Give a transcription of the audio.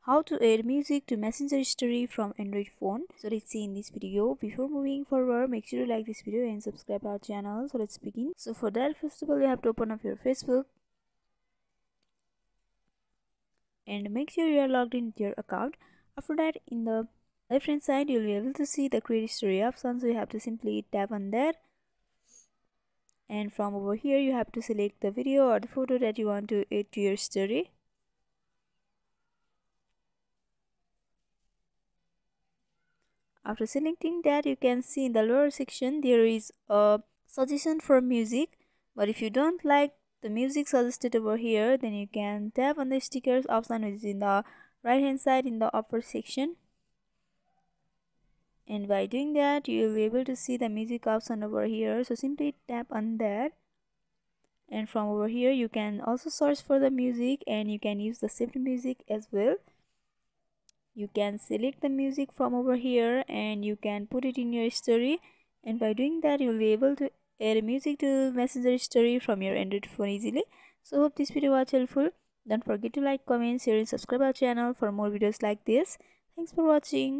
How to add music to Messenger History from Android phone. So let's see in this video. Before moving forward, make sure to like this video and subscribe our channel. So let's begin. So for that, first of all, you have to open up your Facebook and make sure you are logged in with your account. After that, in the left hand side, you'll be able to see the create history option. So you have to simply tap on that, and from over here you have to select the video or the photo that you want to add to your story. After selecting that, you can see in the lower section there is a suggestion for music, but if you don't like the music suggested over here, then you can tap on the stickers option, which is in the right hand side in the upper section, and by doing that you will be able to see the music option over here. So simply tap on that, and from over here you can also search for the music and you can use the saved music as well. You can select the music from over here and you can put it in your story, and by doing that you'll be able to add music to Messenger story from your Android phone easily. So hope this video was helpful. Don't forget to like, comment, share and subscribe our channel for more videos like this. Thanks for watching.